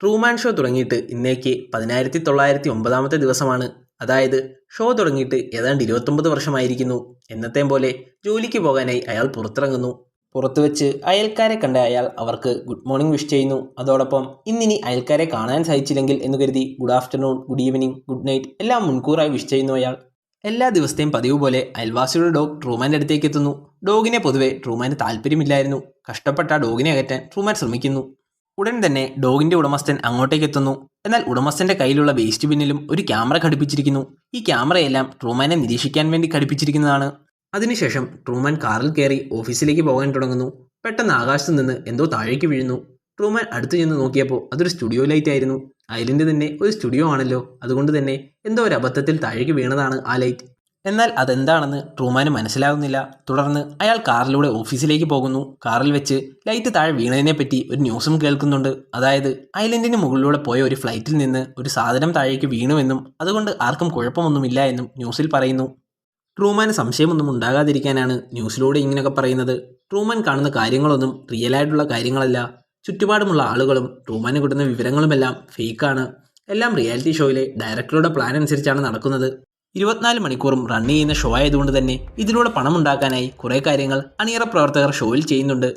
Truman show തുടങ്ങിയിട്ട് ഇന്നേക്ക് 1909 ദിവസമാണ്. അതായത് ഷോ തുടങ്ങിയിട്ട് ഏതാണ്ട് 29 വർഷമായിരിക്കുന്നു. എന്നത്തേം പോലെ ജോലിക്ക് പോകാനായി അയാൾ പുറത്തിറങ്ങുന്നു. പുറത്തു വെച്ച് അയൽക്കാരെ കണ്ട അയാൾ അവർക്ക് ഗുഡ് മോർണിംഗ് വിഷ് ചെയ്യുന്നു. അതോടൊപ്പം ഇന്നിനി അയൽക്കാരെ കാണാൻ സാധിച്ചില്ലെങ്കിൽ എന്ന് കരുതി good afternoon, good evening, good night എല്ലാം മുൻകൂറായി വിഷ് ചെയ്യുന്നു അയാൾ. എല്ലാ ദിവസത്തെയും പതിവ് പോലെ അയൽവാസിയുടെ ഡോഗ് ട്രൂമാൻ്റെ അടുത്തേക്ക് എത്തുന്നു. ഡോഗിനെ പൊതുവെ ട്രൂമാന് താല്പര്യമില്ലായിരുന്നു. കഷ്ടപ്പെട്ട ആ ഡോഗിനെ അകറ്റാൻ ട്രൂമാൻ ശ്രമിക്കുന്നു. ഉടൻ തന്നെ ഡോഗിന്റെ ഉടമസ്ഥൻ അങ്ങോട്ടേക്ക് എത്തുന്നു. എന്നാൽ ഉടമസ്ഥന്റെ കയ്യിലുള്ള വേസ്റ്റ് ബിന്നിലും ഒരു ക്യാമറ ഘടിപ്പിച്ചിരിക്കുന്നു. ഈ ക്യാമറയെല്ലാം ട്രൂമാനെ നിരീക്ഷിക്കാൻ വേണ്ടി ഘടിപ്പിച്ചിരിക്കുന്നതാണ്. അതിനുശേഷം ട്രൂമാൻ കാറിൽ കയറി ഓഫീസിലേക്ക് പോകാൻ തുടങ്ങുന്നു. പെട്ടെന്ന് ആകാശത്ത് നിന്ന് എന്തോ താഴേക്ക് വീഴുന്നു. ട്രൂമാൻ അടുത്ത് ചെന്ന് നോക്കിയപ്പോൾ അതൊരു സ്റ്റുഡിയോ ലൈറ്റ് ആയിരുന്നു. ഐലൻഡ് തന്നെ ഒരു സ്റ്റുഡിയോ ആണല്ലോ, അതുകൊണ്ട് തന്നെ എന്തോ ഒരു അബദ്ധത്തിൽ താഴേക്ക് വീണതാണ് ആ ലൈറ്റ്. എന്നാൽ അതെന്താണെന്ന് ട്രൂമാന് മനസ്സിലാകുന്നില്ല. തുടർന്ന് അയാൾ കാറിലൂടെ ഓഫീസിലേക്ക് പോകുന്നു. കാറിൽ വെച്ച് ലൈറ്റ് താഴെ വീണതിനെപ്പറ്റി ഒരു ന്യൂസും കേൾക്കുന്നുണ്ട്. അതായത് ഐലൻഡിന് മുകളിലൂടെ പോയ ഒരു ഫ്ലൈറ്റിൽ നിന്ന് ഒരു സാധനം താഴേക്ക് വീണുവെന്നും അതുകൊണ്ട് ആർക്കും കുഴപ്പമൊന്നുമില്ല എന്നും ന്യൂസിൽ പറയുന്നു. ട്രൂമാന് സംശയമൊന്നും ഉണ്ടാകാതിരിക്കാനാണ് ന്യൂസിലൂടെ ഇങ്ങനെയൊക്കെ പറയുന്നത്. ട്രൂമാൻ കാണുന്ന കാര്യങ്ങളൊന്നും റിയലായിട്ടുള്ള കാര്യങ്ങളല്ല. ചുറ്റുപാടുമുള്ള ആളുകളും ട്രൂമാന് കിട്ടുന്ന വിവരങ്ങളുമെല്ലാം ഫേക്കാണ്. എല്ലാം റിയാലിറ്റി ഷോയിലെ ഡയറക്ടറുടെ പ്ലാൻ അനുസരിച്ചാണ് നടക്കുന്നത്. 24 മണിക്കൂറും റൺ ചെയ്യുന്ന ഷോ ആയതുകൊണ്ട് തന്നെ ഇതിലൂടെ പണമുണ്ടാക്കാനായി കുറേ കാര്യങ്ങൾ അണിയറ പ്രവർത്തകർ ഷോയിൽ ചെയ്യുന്നുണ്ട്.